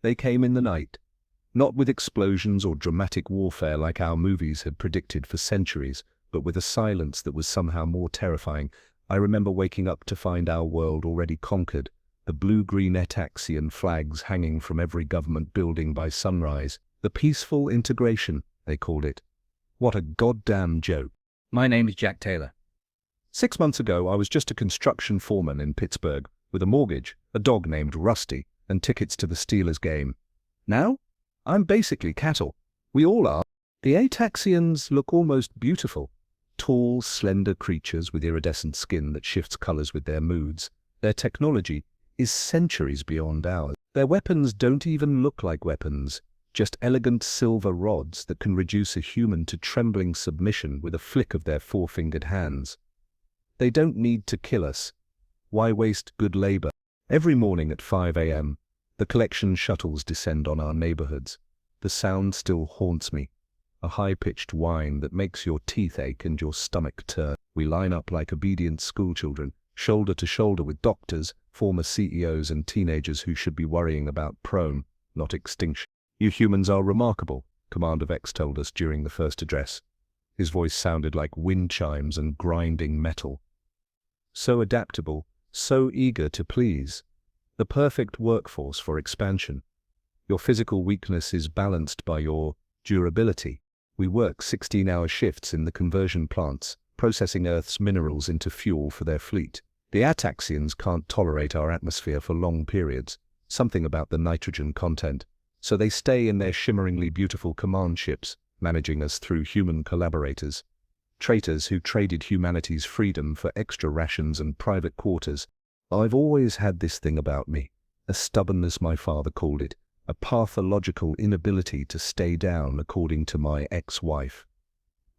They came in the night, not with explosions or dramatic warfare like our movies had predicted for centuries, but with a silence that was somehow more terrifying. I remember waking up to find our world already conquered, the blue-green Etaxian flags hanging from every government building by sunrise. The peaceful integration, they called it. What a goddamn joke. My name is Jack Taylor. 6 months ago, I was just a construction foreman in Pittsburgh, with a mortgage, a dog named Rusty, and tickets to the Steelers game. Now, I'm basically cattle. We all are. The Ataxians look almost beautiful. Tall, slender creatures with iridescent skin that shifts colors with their moods. Their technology is centuries beyond ours. Their weapons don't even look like weapons, just elegant silver rods that can reduce a human to trembling submission with a flick of their four-fingered hands. They don't need to kill us. Why waste good labor? Every morning at 5 a.m., the collection shuttles descend on our neighborhoods. The sound still haunts me. A high-pitched whine that makes your teeth ache and your stomach turn. We line up like obedient schoolchildren, shoulder to shoulder with doctors, former CEOs and teenagers who should be worrying about prone, not extinction. You humans are remarkable, Commander Vex told us during the first address. His voice sounded like wind chimes and grinding metal. So adaptable, so eager to please. The perfect workforce for expansion. Your physical weakness is balanced by your durability. We work 16-hour shifts in the conversion plants, processing Earth's minerals into fuel for their fleet. The Ataxians can't tolerate our atmosphere for long periods, something about the nitrogen content, so they stay in their shimmeringly beautiful command ships, managing us through human collaborators. Traitors who traded humanity's freedom for extra rations and private quarters. I've always had this thing about me, a stubbornness my father called it, a pathological inability to stay down according to my ex-wife.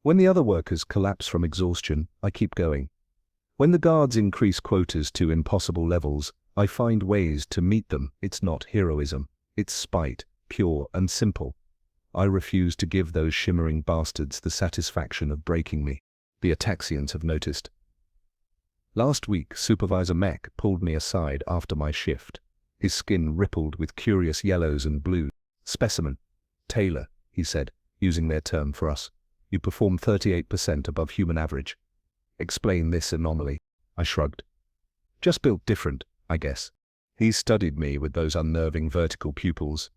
When the other workers collapse from exhaustion, I keep going. When the guards increase quotas to impossible levels, I find ways to meet them. It's not heroism, it's spite, pure and simple. I refuse to give those shimmering bastards the satisfaction of breaking me. The Ataxians have noticed. Last week, Supervisor Mech pulled me aside after my shift. His skin rippled with curious yellows and blues. "Specimen. Taylor," he said, using their term for us. "You perform 38% above human average. Explain this anomaly." I shrugged. "Just built different, I guess." He studied me with those unnerving vertical pupils.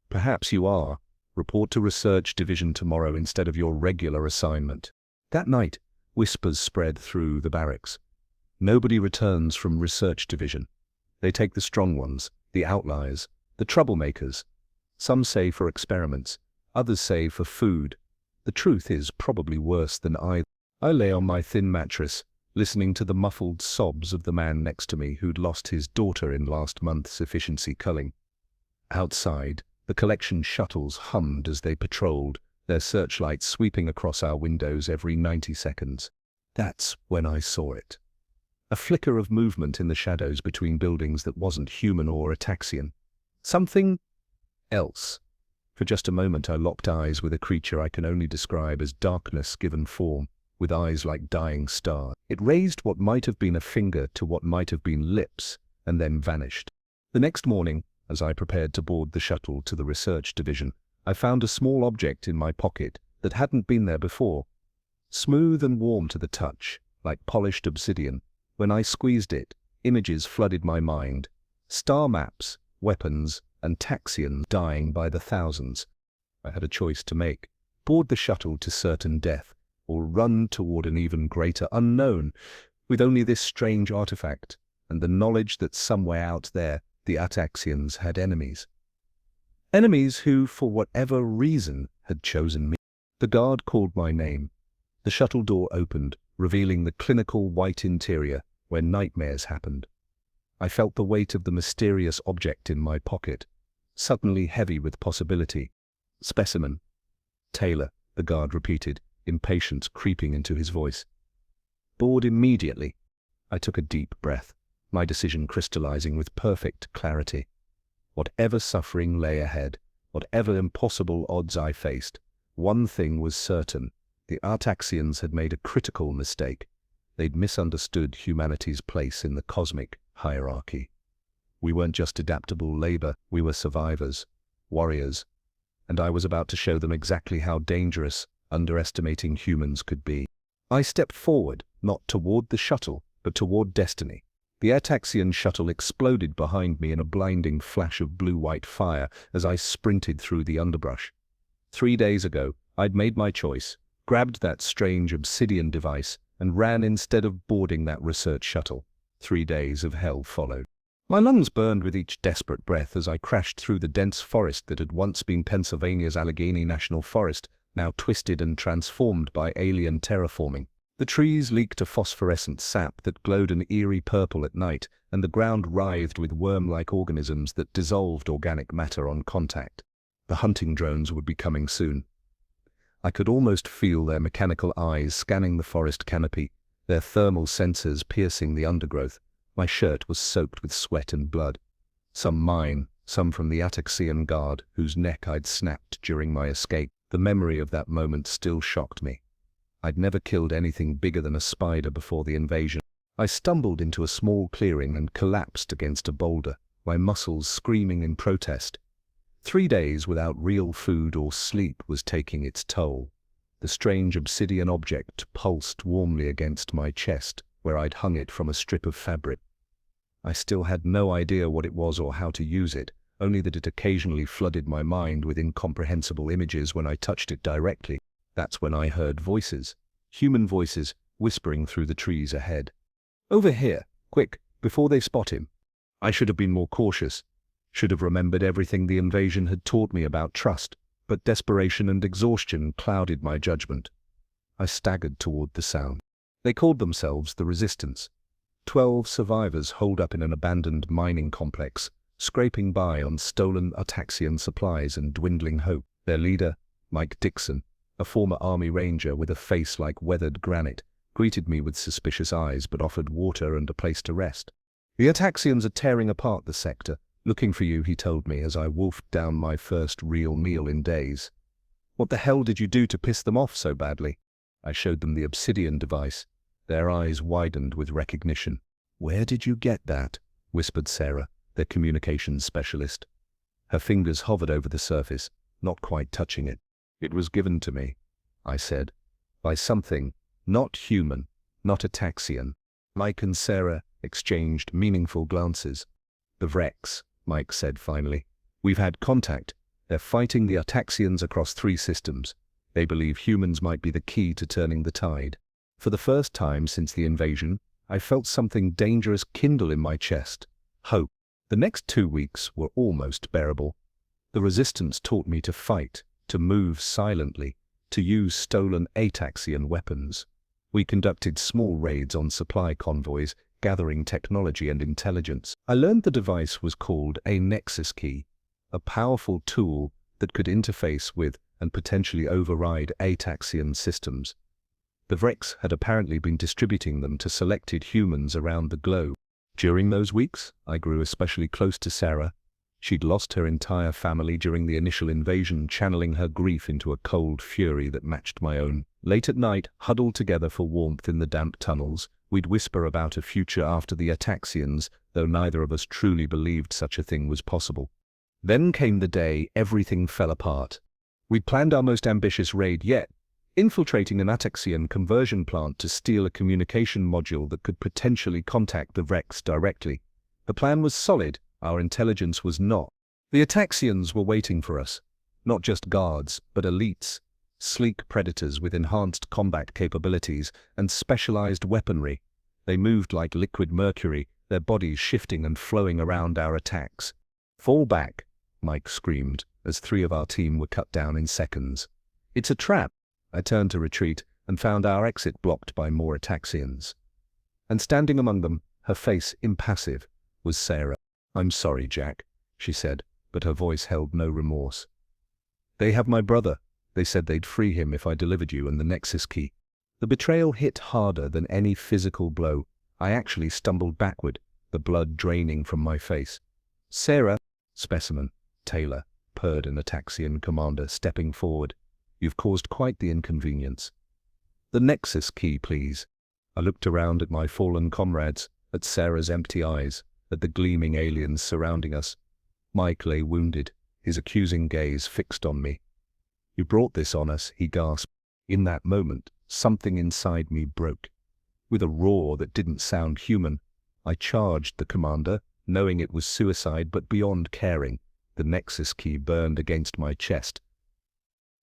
"Perhaps you are. Report to Research Division tomorrow instead of your regular assignment." That night, whispers spread through the barracks. Nobody returns from Research Division. They take the strong ones, the outliers, the troublemakers. Some say for experiments, others say for food. The truth is probably worse than either. I lay on my thin mattress, listening to the muffled sobs of the man next to me who'd lost his daughter in last month's efficiency culling. Outside, the collection shuttles hummed as they patrolled, their searchlights sweeping across our windows every 90 seconds. That's when I saw it. A flicker of movement in the shadows between buildings that wasn't human or Ataxian. Something else. For just a moment I locked eyes with a creature I can only describe as darkness given form, with eyes like dying stars. It raised what might have been a finger to what might have been lips, and then vanished. The next morning, as I prepared to board the shuttle to the Research Division, I found a small object in my pocket that hadn't been there before. Smooth and warm to the touch, like polished obsidian. When I squeezed it, images flooded my mind. Star maps, weapons, and Taxians dying by the thousands. I had a choice to make. Board the shuttle to certain death, or run toward an even greater unknown, with only this strange artifact, and the knowledge that somewhere out there, the Ataxians had enemies. Enemies who, for whatever reason, had chosen me. The guard called my name. The shuttle door opened, revealing the clinical white interior where nightmares happened. I felt the weight of the mysterious object in my pocket, suddenly heavy with possibility. "Specimen. Taylor," the guard repeated, impatience creeping into his voice. "Board immediately." I took a deep breath, my decision crystallizing with perfect clarity. Whatever suffering lay ahead, whatever impossible odds I faced, one thing was certain. The Artaxians had made a critical mistake. They'd misunderstood humanity's place in the cosmic hierarchy. We weren't just adaptable labor, we were survivors, warriors, and I was about to show them exactly how dangerous underestimating humans could be. I stepped forward, not toward the shuttle, but toward destiny. The Ataxian shuttle exploded behind me in a blinding flash of blue-white fire as I sprinted through the underbrush. 3 days ago, I'd made my choice, grabbed that strange obsidian device, and ran instead of boarding that research shuttle. 3 days of hell followed. My lungs burned with each desperate breath as I crashed through the dense forest that had once been Pennsylvania's Allegheny National Forest, now twisted and transformed by alien terraforming. The trees leaked a phosphorescent sap that glowed an eerie purple at night, and the ground writhed with worm-like organisms that dissolved organic matter on contact. The hunting drones would be coming soon. I could almost feel their mechanical eyes scanning the forest canopy, their thermal sensors piercing the undergrowth. My shirt was soaked with sweat and blood. Some mine, some from the Ataxian guard, whose neck I'd snapped during my escape. The memory of that moment still shocked me. I'd never killed anything bigger than a spider before the invasion. I stumbled into a small clearing and collapsed against a boulder, my muscles screaming in protest. 3 days without real food or sleep was taking its toll. The strange obsidian object pulsed warmly against my chest, where I'd hung it from a strip of fabric. I still had no idea what it was or how to use it, only that it occasionally flooded my mind with incomprehensible images when I touched it directly. That's when I heard voices, human voices, whispering through the trees ahead. "Over here, quick, before they spot him." I should have been more cautious, should have remembered everything the invasion had taught me about trust, but desperation and exhaustion clouded my judgment. I staggered toward the sound. They called themselves the Resistance. 12 survivors holed up in an abandoned mining complex, scraping by on stolen Ataxian supplies and dwindling hope. Their leader, Mike Dixon, a former Army Ranger with a face like weathered granite, greeted me with suspicious eyes but offered water and a place to rest. "The Ataxians are tearing apart the sector. Looking for you," he told me as I wolfed down my first real meal in days. "What the hell did you do to piss them off so badly?" I showed them the obsidian device. Their eyes widened with recognition. "Where did you get that?" whispered Sarah, their communications specialist. Her fingers hovered over the surface, not quite touching it. "It was given to me," I said, "by something not human, not Ataxian." Mike and Sarah exchanged meaningful glances. "The Vrex," Mike said finally. "We've had contact. They're fighting the Ataxians across 3 systems. They believe humans might be the key to turning the tide." For the first time since the invasion, I felt something dangerous kindle in my chest. Hope. The next 2 weeks were almost bearable. The Resistance taught me to fight, to move silently, to use stolen Ataxian weapons. We conducted small raids on supply convoys, gathering technology and intelligence. I learned the device was called a Nexus Key, a powerful tool that could interface with and potentially override Ataxian systems. The Vrex had apparently been distributing them to selected humans around the globe. During those weeks, I grew especially close to Sarah. She'd lost her entire family during the initial invasion, channeling her grief into a cold fury that matched my own. Late at night, huddled together for warmth in the damp tunnels, we'd whisper about a future after the Ataxians, though neither of us truly believed such a thing was possible. Then came the day everything fell apart. We'd planned our most ambitious raid yet, infiltrating an Ataxian conversion plant to steal a communication module that could potentially contact the Vrex directly. The plan was solid. Our intelligence was not. The Ataxians were waiting for us. Not just guards, but elites. Sleek predators with enhanced combat capabilities and specialized weaponry. They moved like liquid mercury, their bodies shifting and flowing around our attacks. "Fall back," Mike screamed, as 3 of our team were cut down in seconds. "It's a trap." I turned to retreat and found our exit blocked by more Ataxians. And standing among them, her face impassive, was Sarah. "I'm sorry, Jack," she said, but her voice held no remorse. "They have my brother. They said they'd free him if I delivered you and the Nexus Key." The betrayal hit harder than any physical blow. I actually stumbled backward, the blood draining from my face. "Sarah," "Specimen," Taylor, purred an Ataxian commander, stepping forward. "You've caused quite the inconvenience." "The Nexus Key, please." I looked around at my fallen comrades, at Sarah's empty eyes, at the gleaming aliens surrounding us. Mike lay wounded, his accusing gaze fixed on me. "You brought this on us," he gasped. In that moment, something inside me broke. With a roar that didn't sound human, I charged the commander, knowing it was suicide but beyond caring. The Nexus key burned against my chest,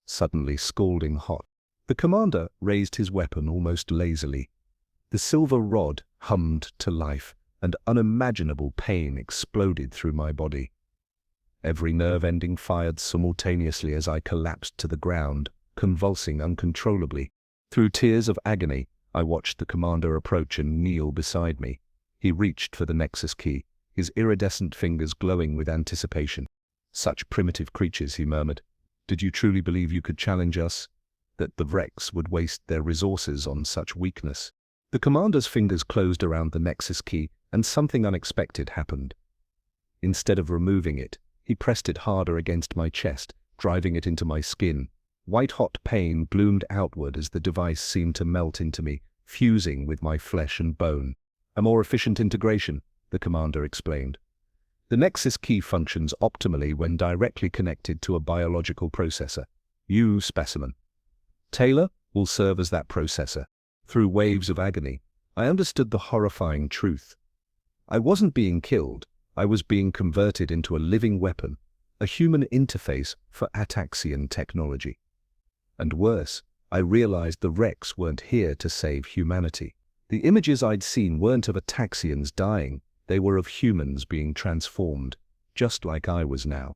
suddenly scalding hot. The commander raised his weapon almost lazily. The silver rod hummed to life, and unimaginable pain exploded through my body. Every nerve ending fired simultaneously as I collapsed to the ground, convulsing uncontrollably. Through tears of agony, I watched the commander approach and kneel beside me. He reached for the Nexus key, his iridescent fingers glowing with anticipation. "Such primitive creatures," he murmured. "Did you truly believe you could challenge us? That the Vrex would waste their resources on such weakness?" The commander's fingers closed around the Nexus key, and something unexpected happened. Instead of removing it, he pressed it harder against my chest, driving it into my skin. White-hot pain bloomed outward as the device seemed to melt into me, fusing with my flesh and bone. "A more efficient integration," the commander explained. "The Nexus key functions optimally when directly connected to a biological processor. You, specimen, Taylor, will serve as that processor." Through waves of agony, I understood the horrifying truth. I wasn't being killed. I was being converted into a living weapon, a human interface for Ataxian technology. And worse, I realized the Rex weren't here to save humanity. The images I'd seen weren't of Ataxians dying, they were of humans being transformed, just like I was now.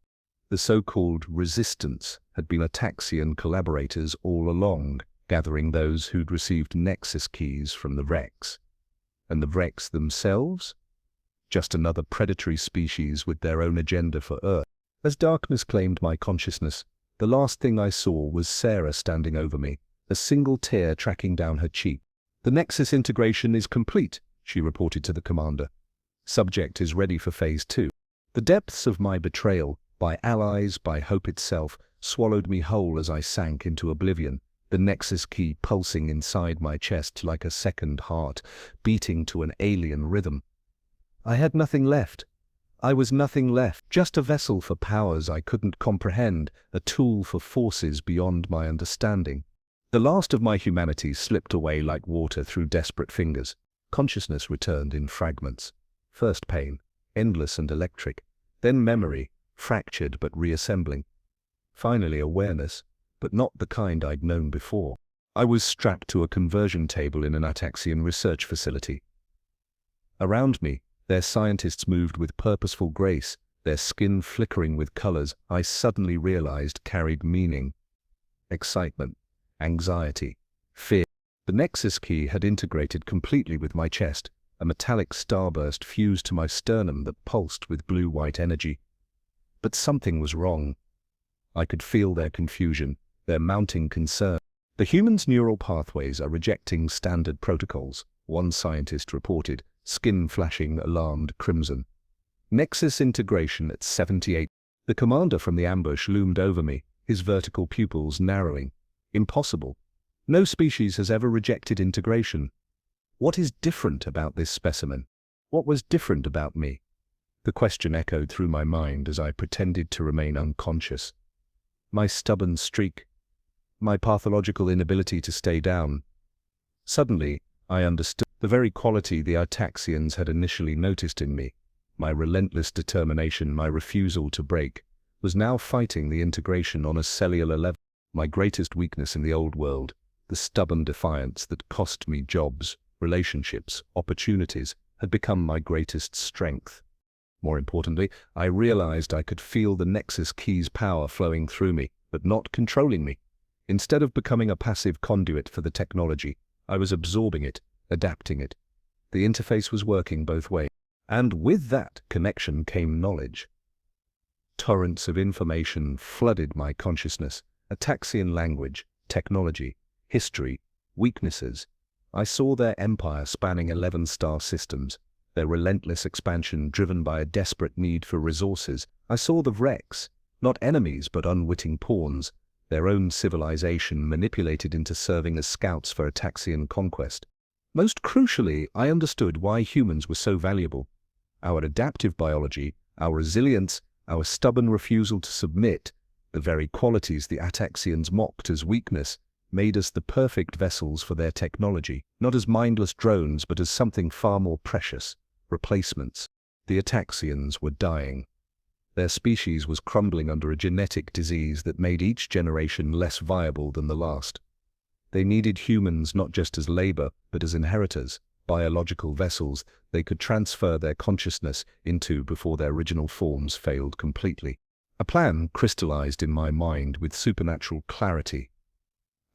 The so-called resistance had been Ataxian collaborators all along, gathering those who'd received Nexus keys from the Rex. And the Rex themselves? Just another predatory species with their own agenda for Earth. As darkness claimed my consciousness, the last thing I saw was Sarah standing over me, a single tear tracking down her cheek. "The Nexus integration is complete," she reported to the commander. "Subject is ready for Phase 2. The depths of my betrayal, by allies, by hope itself, swallowed me whole as I sank into oblivion, the Nexus key pulsing inside my chest like a second heart, beating to an alien rhythm. I had nothing left. I was nothing left, just a vessel for powers I couldn't comprehend, a tool for forces beyond my understanding. The last of my humanity slipped away like water through desperate fingers. Consciousness returned in fragments. First pain, endless and electric, then memory, fractured but reassembling. Finally awareness, but not the kind I'd known before. I was strapped to a conversion table in an Ataxian research facility. Around me, their scientists moved with purposeful grace, their skin flickering with colors I suddenly realized carried meaning. Excitement, anxiety, fear. The Nexus key had integrated completely with my chest, a metallic starburst fused to my sternum that pulsed with blue-white energy. But something was wrong. I could feel their confusion, their mounting concern. "The human's neural pathways are rejecting standard protocols," one scientist reported, skin flashing alarmed crimson. "Nexus integration at 78. The commander from the ambush loomed over me, his vertical pupils narrowing. "Impossible. No species has ever rejected integration. What is different about this specimen? What was different about me?" The question echoed through my mind as I pretended to remain unconscious. My stubborn streak, my pathological inability to stay down. Suddenly, I understood the very quality the Ataxians had initially noticed in me. My relentless determination, my refusal to break, was now fighting the integration on a cellular level. My greatest weakness in the old world, the stubborn defiance that cost me jobs, relationships, opportunities, had become my greatest strength. More importantly, I realized I could feel the Nexus key's power flowing through me, but not controlling me. Instead of becoming a passive conduit for the technology, I was absorbing it, adapting it. The interface was working both ways. And with that connection came knowledge. Torrents of information flooded my consciousness. Ataxian language, technology, history, weaknesses. I saw their empire spanning 11 star systems, their relentless expansion driven by a desperate need for resources. I saw the Vrex, not enemies but unwitting pawns, their own civilization manipulated into serving as scouts for Ataxian conquest. Most crucially, I understood why humans were so valuable. Our adaptive biology, our resilience, Our stubborn refusal to submit, the very qualities the Ataxians mocked as weakness, made us the perfect vessels for their technology, not as mindless drones but as something far more precious, replacements. The Ataxians were dying. Their species was crumbling under a genetic disease that made each generation less viable than the last. They needed humans not just as labor, but as inheritors, biological vessels they could transfer their consciousness into before their original forms failed completely. A plan crystallized in my mind with supernatural clarity.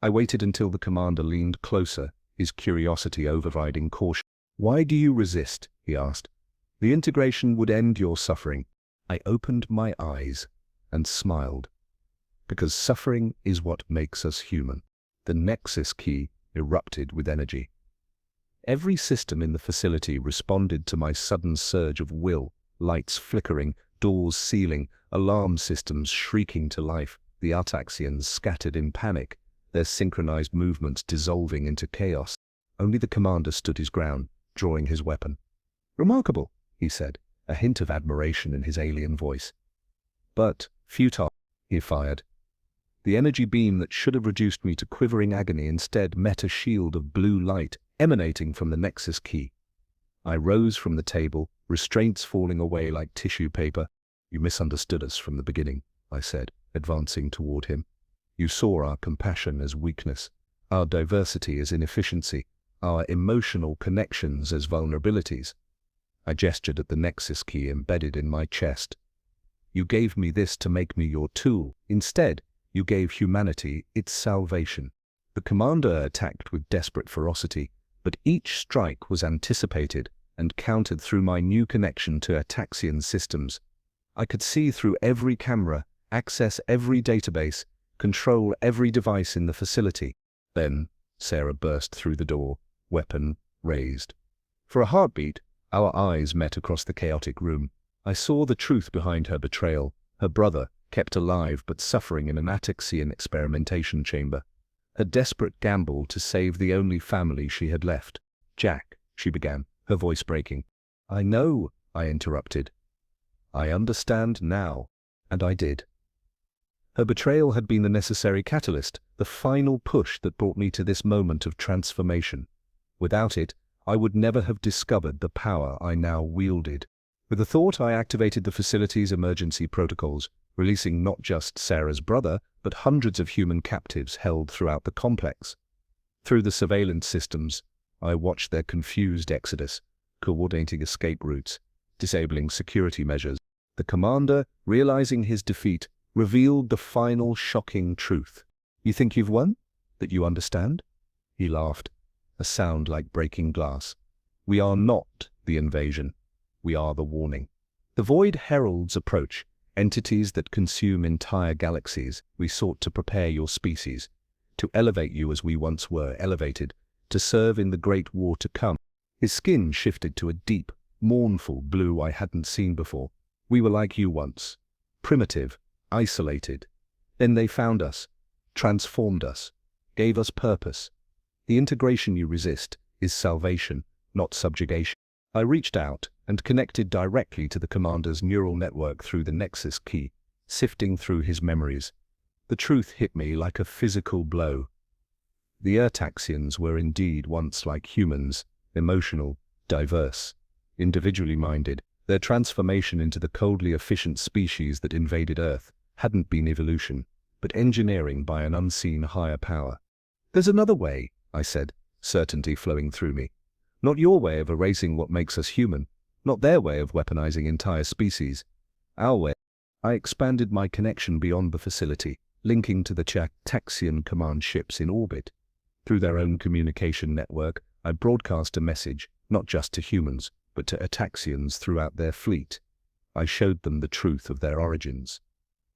I waited until the commander leaned closer, his curiosity overriding caution. "Why do you resist?" he asked. "The integration would end your suffering." I opened my eyes and smiled. Because suffering is what makes us human. The Nexus key erupted with energy. Every system in the facility responded to my sudden surge of will, lights flickering, doors sealing, alarm systems shrieking to life. The Artaxians scattered in panic, their synchronized movements dissolving into chaos. Only the commander stood his ground, drawing his weapon. "Remarkable," he said, a hint of admiration in his alien voice. "But futile," he fired. The energy beam that should have reduced me to quivering agony instead met a shield of blue light emanating from the Nexus key. I rose from the table, restraints falling away like tissue paper. "You misunderstood us from the beginning," I said, advancing toward him. "You saw our compassion as weakness, our diversity as inefficiency, our emotional connections as vulnerabilities." I gestured at the Nexus key embedded in my chest. "You gave me this to make me your tool. Instead, you gave humanity its salvation." The commander attacked with desperate ferocity, but each strike was anticipated and countered through my new connection to Ataxian systems. I could see through every camera, access every database, control every device in the facility. Then, Sarah burst through the door, weapon raised. For a heartbeat, our eyes met across the chaotic room. I saw the truth behind her betrayal, her brother, kept alive but suffering in an Ataxian experimentation chamber. Her desperate gamble to save the only family she had left. "Jack," she began, her voice breaking. "I know," I interrupted. "I understand now." And I did. Her betrayal had been the necessary catalyst, the final push that brought me to this moment of transformation. Without it, I would never have discovered the power I now wielded. With the thought, I activated the facility's emergency protocols, releasing not just Sarah's brother, but hundreds of human captives held throughout the complex. Through the surveillance systems, I watched their confused exodus, coordinating escape routes, disabling security measures. The commander, realizing his defeat, revealed the final shocking truth. "You think you've won? That you understand?" He laughed, a sound like breaking glass. "We are not the invasion. We are the warning. The void heralds approach, entities that consume entire galaxies. We sought to prepare your species, to elevate you as we once were elevated, to serve in the great war to come." His skin shifted to a deep, mournful blue I hadn't seen before. "We were like you once, primitive, isolated. Then they found us, transformed us, gave us purpose. The integration you resist is salvation, not subjugation." I reached out and connected directly to the commander's neural network through the Nexus key, sifting through his memories. The truth hit me like a physical blow. The Ertaxians were indeed once like humans, emotional, diverse, individually minded. Their transformation into the coldly efficient species that invaded Earth hadn't been evolution, but engineering by an unseen higher power. "There's another way," I said, certainty flowing through me. "Not your way of erasing what makes us human, not their way of weaponizing entire species. Our way." I expanded my connection beyond the facility, linking to the Taxian command ships in orbit. Through their own communication network, I broadcast a message, not just to humans, but to Ataxians throughout their fleet. I showed them the truth of their origins,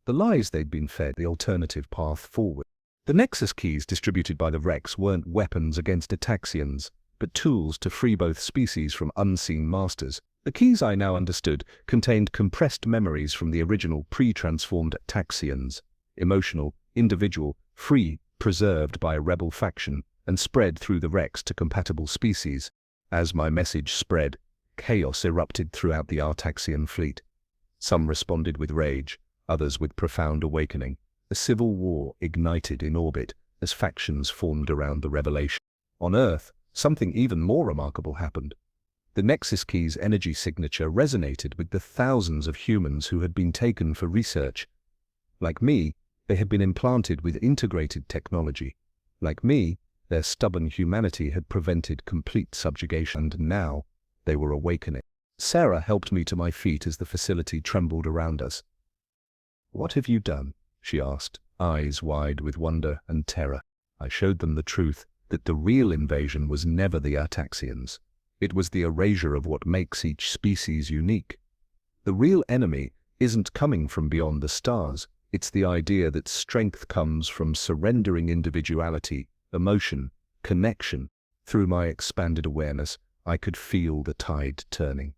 the lies they'd been fed, the alternative path forward. The Nexus keys distributed by the Rex weren't weapons against Ataxians, but tools to free both species from unseen masters. The keys, I now understood, contained compressed memories from the original pre-transformed Ataxians, emotional, individual, free, preserved by a rebel faction, and spread through the Rex to compatible species. As my message spread, chaos erupted throughout the Artaxian fleet. Some responded with rage, others with profound awakening. A civil war ignited in orbit as factions formed around the revelation. On Earth, something even more remarkable happened. The Nexus Key's energy signature resonated with the thousands of humans who had been taken for research. Like me, they had been implanted with integrated technology. Like me, their stubborn humanity had prevented complete subjugation, and now they were awakening. Sarah helped me to my feet as the facility trembled around us. "What have you done?" she asked, eyes wide with wonder and terror. I showed them the truth, that the real invasion was never the Ataxians. It was the erasure of what makes each species unique. The real enemy isn't coming from beyond the stars. It's the idea that strength comes from surrendering individuality, emotion, connection. Through my expanded awareness, I could feel the tide turning.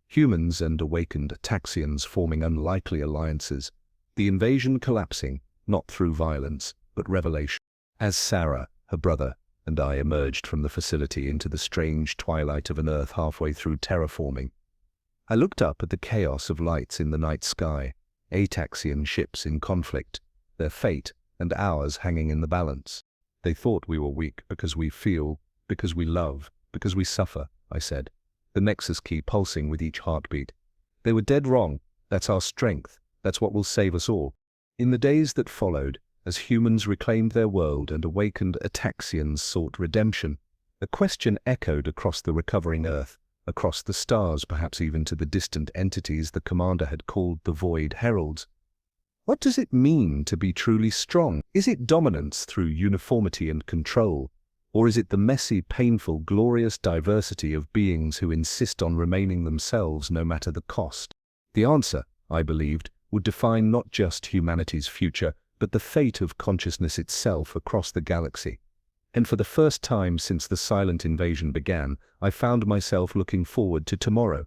Humans and awakened Ataxians forming unlikely alliances. The invasion collapsing, not through violence, but revelation. As Sarah, her brother, and I emerged from the facility into the strange twilight of an Earth halfway through terraforming, I looked up at the chaos of lights in the night sky, Ataxian ships in conflict, their fate and ours hanging in the balance. "They thought we were weak because we feel, because we love, because we suffer," I said, the Nexus Key pulsing with each heartbeat. "They were dead wrong. That's our strength. That's what will save us all." In the days that followed, as humans reclaimed their world and awakened Ataxians sought redemption, a question echoed across the recovering Earth, across the stars, perhaps even to the distant entities the commander had called the Void Heralds. What does it mean to be truly strong? Is it dominance through uniformity and control? Or is it the messy, painful, glorious diversity of beings who insist on remaining themselves no matter the cost? The answer, I believed, would define not just humanity's future, but the fate of consciousness itself across the galaxy. And for the first time since the silent invasion began, I found myself looking forward to tomorrow.